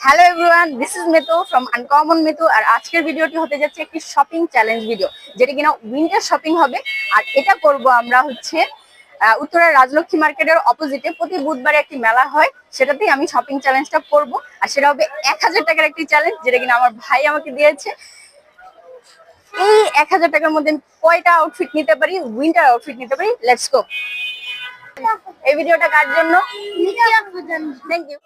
Hello everyone, this is Mitu from uncommon Mitu. আর আজকের ভিডিওটি হতে যাচ্ছে একটি শপিং চ্যালেঞ্জ ভিডিও, যেটা কিনা উইন্টার শপিং হবে। আর এটা করব আমরা হচ্ছে উত্তরের রাজলক্ষ্মী মার্কেটের অপোজিটে প্রতি বুধবারে একটি মেলা হয়, সেটাতেই আমি শপিং চ্যালেঞ্জটা করব। আর সেটা হবে 1000 টাকার একটি চ্যালেঞ্জ, যেটা কিনা আমার ভাই আমাকে দিয়েছে। এই 1000 টাকার মধ্যে আমি কয়টা আউটফিট নিতে পারি, উইন্টার আউটফিট নিতে পারি। Let's go. এই ভিডিওটা কার জন্য? Thank you.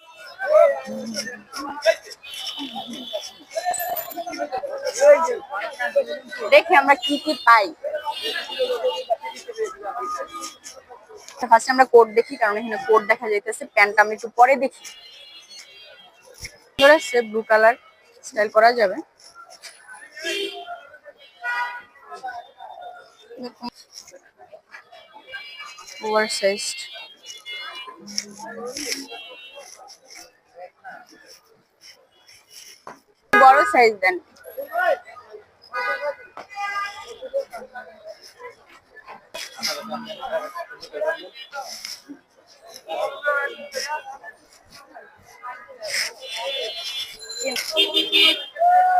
দেখি আমরা কি কি পাই। ফার্স্টে আমরা কোট দেখি, কারণ এখানে কোট দেখা যাইতেছে। প্যান্ট আমি একটু পরে দেখি। ধরেছে ব্লু কালার, স্টাইল করা যাবে। ওভার সাইজড, বড় সাইজ দেন।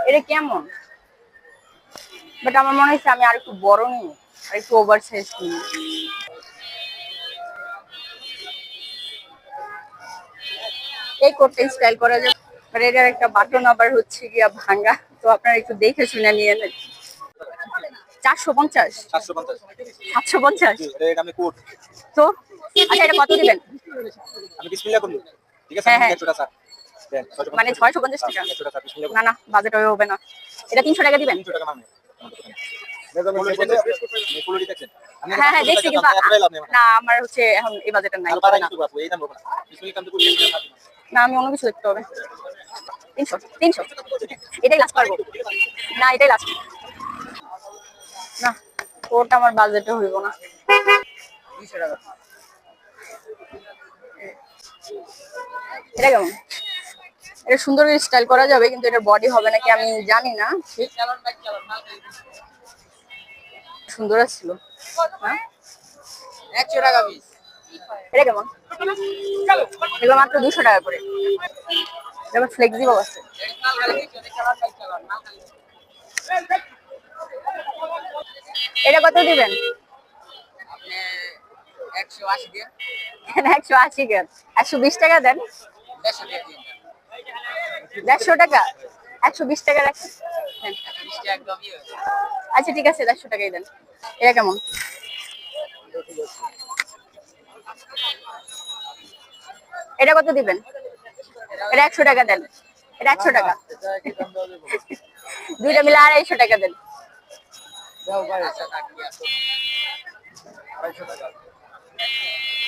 এটা কেমন? বাট আমার মনে হচ্ছে আমি আর একটু বড় নিই, আর একটু ওভার সাইজ নিই। এই কোটটা স্টাইল করা যাবে, বাট এটার একটা বাটন আবার হচ্ছে গিয়া ভাঙ্গা, তো আপনারা একটু দেখে শুনে নিয়ে নেন। 450, 750। তো আচ্ছা, এটা কত দিবেন? আমি বিসমিল্লাহ করব, ঠিক আছে? হ্যাঁ, 100 টাকা দেন, মানে 650 টাকা। 100 টাকা বিসমিল্লাহ। না না, বাজেট হবে না। এটা 300 টাকা দিবেন। 300 টাকা মানে ফুললি দেখছেন? আমি হ্যাঁ হ্যাঁ, দেখছি, কিন্তু না, আমার হচ্ছে এখন এই বাজেটটা নাই। আর বাড়াই দিব আপু, এই দাম বলবো না। বিসমিল্লাহ কাম তো করি না, আমি অন্য কিছু দেখতে হবে। 300, 300, এটাই লাস্ট পারবো। না, এটাই লাস্ট। না, ওটা আমার বাজেটে হইব না। 200 টাকা। এটা কেমন? এটা সুন্দর স্টাইল করা যাবে, কিন্তু এটার বডি হবে নাকি আমি জানি না। সুন্দর ছিল। হ্যাঁ, 100 টাকা পিস। এটা কেমন? এগুলো মাত্র 200 টাকা করে। এটা ফ্লেক্সিবল আছে। এটা কত দিবেন? 180 দিয়ে। 180 কেন? 120 টাকা দেন। 150 টাকা, 120 টাকা রাখেন। আচ্ছা ঠিক আছে, 150 টাকাই দেন। এটা কেমন? এটা কত দিবেন? এটা 100 টাকা দেন। এটা 100 টাকা। দুইটা মিলে 250 টাকা দেন।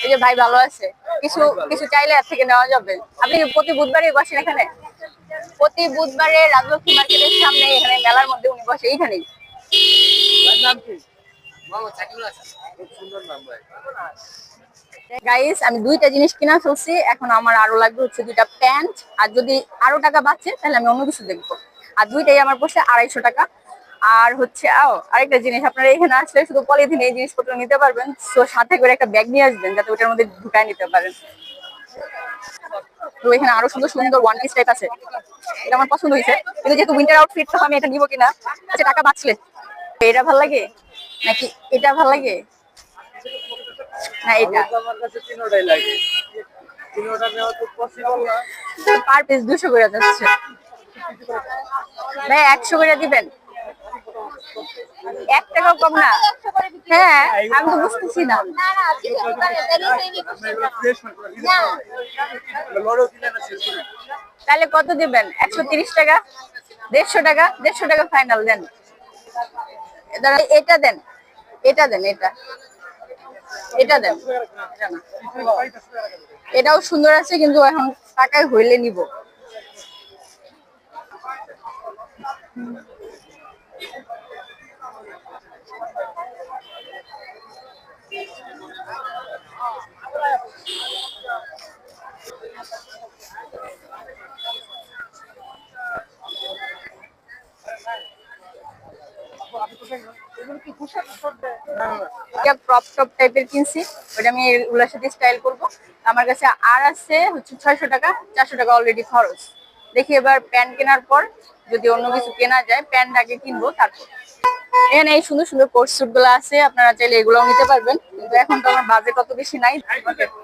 এই যে ভাই ভালো আছে, কিছু কিছু চাইলে এর থেকে নেওয়া যাবে। আপনি প্রতি বুধবারই বসেন এখানে? প্রতি বুধবারে রাজলক্ষ্মী মার্কেটের সামনে, এখানে মেলার মধ্যে উনি বসে এইখানেই। গাইস, আমি দুইটা জিনিস কিনা ফেলছি। এখন আমার আরো লাগবে হচ্ছে দুইটা প্যান্ট। আর যদি আরো টাকা বাঁচে তাহলে আমি অন্য কিছু দেখবো। আর দুইটাই আমার পড়ছে 250 টাকা। আর হচ্ছে আরেকটা জিনিস, আপনারা এখানে আসলে শুধু পলিথিনে এই জিনিসপত্র নিতে পারবেন, তো সাথে করে একটা ব্যাগ নিয়ে আসবেন, যাতে ওটার মধ্যে ঢুকায় নিতে পারেন। তো এখানে আরো সুন্দর সুন্দর ওয়ান পিস টাইপ আছে, এটা আমার পছন্দ হয়েছে। কিন্তু যেহেতু উইন্টার আউটফিট, তো আমি এটা নিবো কিনা। আচ্ছা, টাকা বাঁচলে এটা ভাল লাগে নাকি এটা ভাল লাগে? না, এটা আমার কাছে তিনটাই লাগে। তিনটা নেওয়া তো পসিবল না। পার পিস 200 করে যাচ্ছে। ভাই 100 করে দিবেন, 1 টাকাও কম না। হ্যাঁ, আমি তো বুঝতেছি না। তাহলে কত দিবেন? 130 টাকা, 150 টাকা, 150 টাকা ফাইনাল দেন। এটা দেন, এটা দেন, এটা এটা দেন। এটা না, এটাও সুন্দর আছে, কিন্তু এখন টাকায় হইলে নিব। ক্রপ টপ টাইপের কিনছি, ওটা আমি এগুলোর সাথে স্টাইল করব। আমার কাছে আর আছে হচ্ছে 600 টাকা, 400 টাকা অলরেডি খরচ। দেখি এবার প্যান্ট কেনার পর যদি অন্য কিছু কেনা যায়, প্যান্ট আগে কিনবো তারপর। এখানে এই সুন্দর সুন্দর কোট স্যুট গুলো আছে, আপনারা চাইলে এগুলোও নিতে পারবেন, কিন্তু এখন তো আমার বাজেট অত বেশি নাই।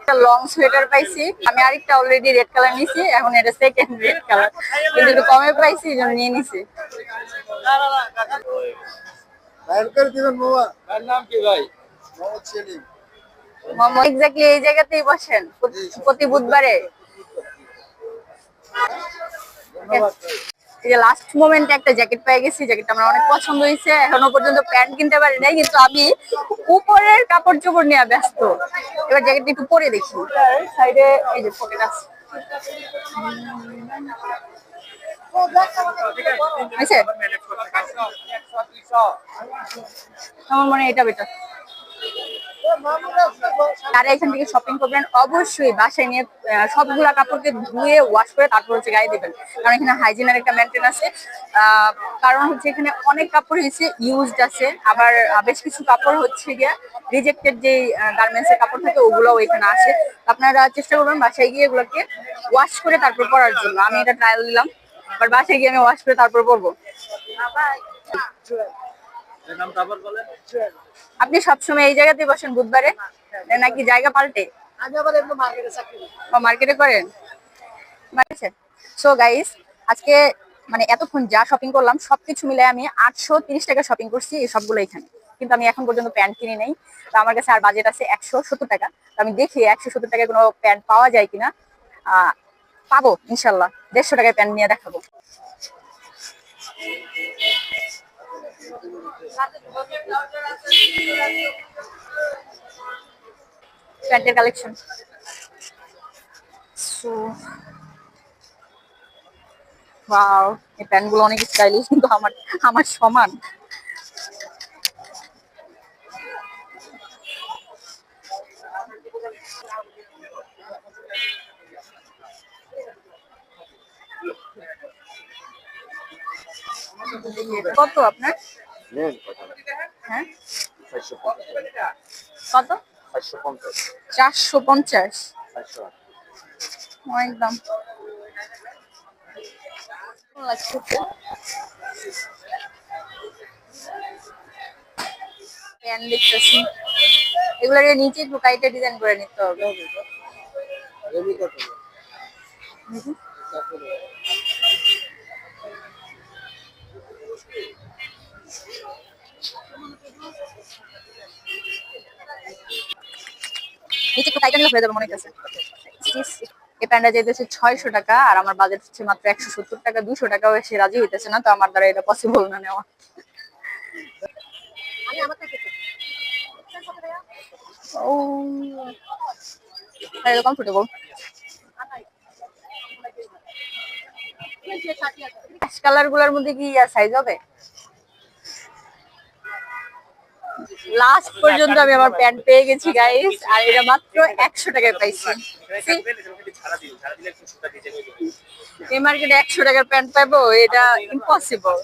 একটা লং সোয়েটার পাইছি, আমি আরেকটা অলরেডি রেড কালার নিছি, এখন এটা সেকেন্ড রেড কালার, কিন্তু একটু কমে পাইছি এই জন্য নিয়ে নিছি। তার নাম কি ভাই? মোহাম্মদ এক্স্যাক্টলি এই জায়গাতেই বসেন প্রতি বুধবারে। এই যে লাস্ট মোমেন্টে একটা জ্যাকেট পেয়ে গেছি, জ্যাকেটটা আমার অনেক পছন্দ হয়েছে, এখনো পর্যন্ত প্যান্ট কিনতে পারি নাই, কিন্তু আমি উপরের কাপড় চোপড় নিয়ে ব্যস্ত। এবার জ্যাকেটটা একটু পরে দেখি। সাইডে এই যে পকেট আছে। হয়েছে? আমার মনে হয় এটা বেটার। যারা এখান থেকে শপিং করবেন অবশ্যই বাসায় নিয়ে সবগুলা কাপড়কে ধুয়ে ওয়াশ করে তারপর হচ্ছে গায়ে দিবেন, কারণ এখানে হাইজিনের একটা মেনটেন আছে। কারণ হচ্ছে এখানে অনেক কাপড় হচ্ছে ইউজড আছে, আবার বেশ কিছু কাপড় হচ্ছে গিয়ে রিজেক্টেড যে গার্মেন্টস এর কাপড় থাকে ওগুলোও এখানে আসে। আপনারা চেষ্টা করবেন বাসায় গিয়ে এগুলোকে ওয়াশ করে তারপর পরার জন্য। আমি এটা ট্রায়াল দিলাম, বাট বাসায় গিয়ে আমি ওয়াশ করে তারপর পরবো। আপনি সবসময় এই জায়গাতেই বসেন বুধবারে, নাকি জায়গা পাল্টে? মার্কেটে করেন। সো গাইস, আজকে মানে এতক্ষণ যা শপিং করলাম সবকিছু মিলে আমি 830 টাকা শপিং করছি, এই সবগুলো এখানে। কিন্তু আমি এখন পর্যন্ত প্যান্ট কিনি নাই, তো আমার কাছে আর বাজেট আছে 170 টাকা। তো আমি দেখি 170 টাকায় কোনো প্যান্ট পাওয়া যায় কিনা। পাবো ইনশাল্লাহ, 150 টাকায় প্যান্ট নিয়ে দেখাবো। প্যান্টের কালেকশন। সো ওয়াও, এই প্যান্ট গুলো অনেক স্টাইলিশ, কিন্তু আমার আমার সমান। কত আপনার? হ্যাঁ, কত? 450। অনেক দাম লাগছে। প্যান্ট দেখতেছি, এগুলোর নিচে ঢুকাইতে ডিজাইন করে নিতে হবে। নিচে একটু টাইটানিক হয়ে যাবে মনে হচ্ছে। এই প্যান্টটা যেতেছে 600 টাকা, আর আমার বাজেট হচ্ছে মাত্র 170 টাকা। 200 টাকাও এসে রাজি হইতেছে না, তো আমার দ্বারা এটা পসিবল না নেওয়া। ও কমফোর্টেবল। কালার গুলার মধ্যে কি সাইজ হবে? লাস্ট পর্যন্ত আমি আমার প্যান্ট পেয়ে গেছি গাইস, আর এটা মাত্র 100 টাকায় পাইছি। এই মার্কেটে 100 টাকার প্যান্ট পাবো, এটা ইম্পসিবল।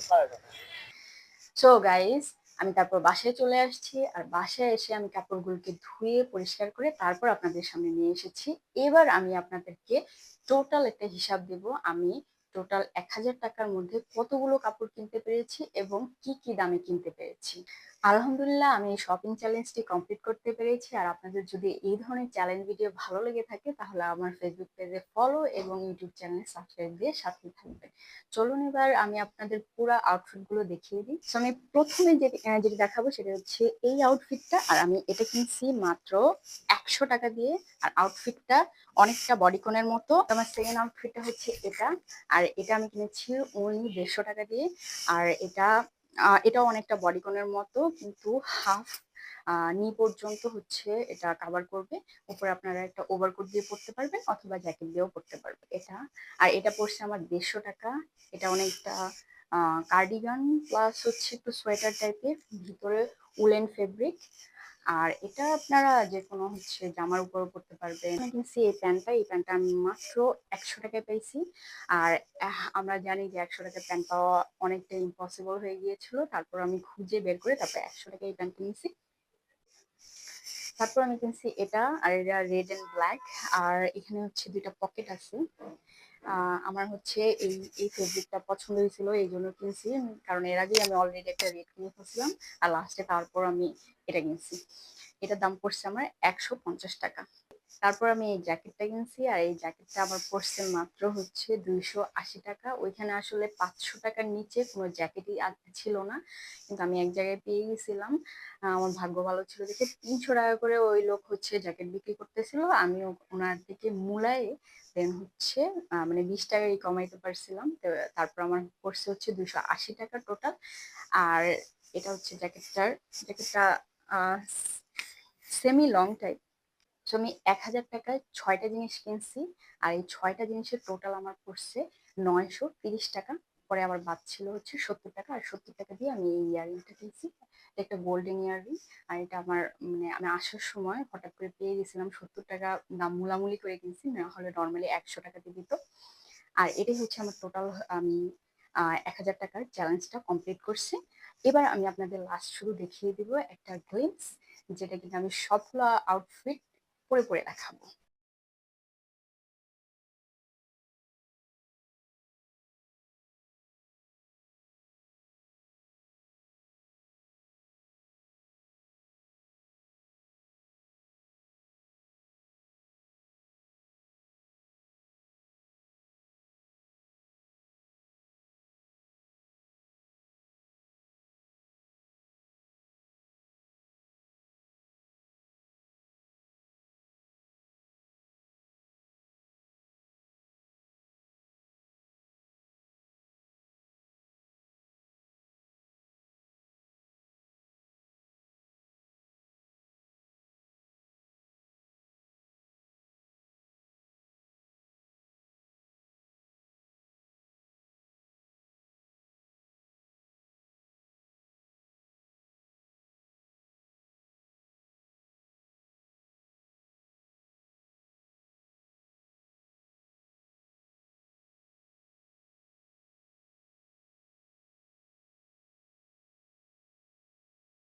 সো গাইস, আমি তারপর বাসায় চলে আসছি, আর বাসায় এসে আমি কাপড়গুলোকে ধুয়ে পরিষ্কার করে তারপর আপনাদের সামনে নিয়ে এসেছি। এবার আমি আপনাদেরকে টোটাল একটা হিসাব দেব, আমি টোটাল 1000 টাকার মধ্যে কতগুলো কাপড় কিনতে পেরেছি এবং কি কি দামে কিনতে পেরেছি। আলহামদুলিল্লাহ, আমি এই শপিং চ্যালেঞ্জটি কমপ্লিট করতে পেরেছি। আর আপনাদের যদি এই ধরনের চ্যালেঞ্জ ভিডিও ভালো লেগে থাকে তাহলে আমার ফেসবুক পেজে ফলো এবং ইউটিউব চ্যানেলে সাবস্ক্রাইব দিয়ে সাথে থাকবেন। চলুন এবার আমি আপনাদের পুরো আউটফিট গুলো দেখিয়ে দিই। তো আমি প্রথমে যেটা দেখাবো সেটা হচ্ছে এই আউটফিটটা, আর আমি এটা কিনছি মাত্র 100 টাকা দিয়ে। আর আউটফিটটা অনেকটা বডিকনের মতো। আমার সেকেন্ড আউটফিটটা হচ্ছে এটা, আর এটা আমি কিনেছি অনলি 150 টাকা দিয়ে। আর এটাও অনেকটা বডিকনের মতো, কিন্তু হাফ নি পর্যন্ত হচ্ছে এটা কভার করবে। উপরে আপনারা একটা ওভারকোট দিয়ে পরতে পারবেন অথবা জ্যাকেট দিয়েও পরতে পারবেন এটা। আর এটা পড়ছে আমার 150 টাকা। এটা অনেকটা কার্ডিগান প্লাস হচ্ছে একটু সোয়েটার টাইপের, ভিতরে উলেন ফেব্রিক। আর এটা আপনারা যে কোনো হচ্ছে জামার উপরও পরতে পারবেন। আমি কিনছি এই প্যান্টটা আমি মাত্র 100 টাকায় পাইছি। আর আমরা জানি যে 100 টাকায় প্যান্ট পাওয়া অনেকটা ইম্পসিবল হয়ে গিয়েছিল, তারপর আমি খুঁজে বের করে তারপর 100 টাকায় এই প্যান্ট কিনেছি। তারপর আমি কিনছি এটা, আর এটা রেড এন্ড ব্ল্যাক। আর এখানে হচ্ছে দুইটা পকেট আছে। আমার হচ্ছে এই এই ফেব্রিকটা পছন্দ হয়েছিল, এই জন্য কিনছি। কারণ এর আগেই আমি অলরেডি একটা রেড কিনে ফেলছিলাম, আর লাস্টে তারপর আমি এটা কিনছি। এটার দাম পড়ছে আমার 150 টাকা। তারপর আমি এই জ্যাকেটটা কিনছি, আর এই জ্যাকেটটা আমার পড়ছে মাত্র হচ্ছে 280 টাকা। ওইখানে আসলে 500 টাকার নিচে কোনো জ্যাকেটই ছিল না, কিন্তু আমি এক জায়গায় পেয়ে গেছিলাম। আমার ভাগ্য ভালো ছিল দেখে 300 টাকা করে ওই লোক হচ্ছে জ্যাকেট বিক্রি করতেছিল, আমিও ওনার থেকে মূলায় দেন হচ্ছে মানে 20 টাকাই কমাইতে পারছিলাম। তো তারপর আমার পড়ছে হচ্ছে 280 টাকা টোটাল। আর এটা হচ্ছে জ্যাকেটটা সেমি লং টাইপ। তো আমি 1000 টাকায় 6টা জিনিস কিনছি, আর এই 6টা জিনিসের টোটাল আমার পড়ছে 930 টাকা। পরে আবার বাদ ছিল হচ্ছে 70 টাকা, আর 70 টাকা দিয়ে আমি এই ইয়াররিংটা কিনছি। এটা একটা গোল্ডেন ইয়াররিং। আর এটা আমার মানে আমি আসার সময় হঠাৎ করে পেয়ে গেছিলাম, 70 টাকা দাম মুলামুলি করে কিনছি, না হলে নর্মালি 100 টাকা দিয়ে দিত। আর এটাই হচ্ছে আমার টোটাল। আমি 1000 টাকার চ্যালেঞ্জটা কমপ্লিট করছি। এবার আমি আপনাদের লাস্ট শুধু দেখিয়ে দিব একটা গ্লিমস, যেটা কিন্তু আমি সবগুলো আউটফিট পরে পরে দেখাবো।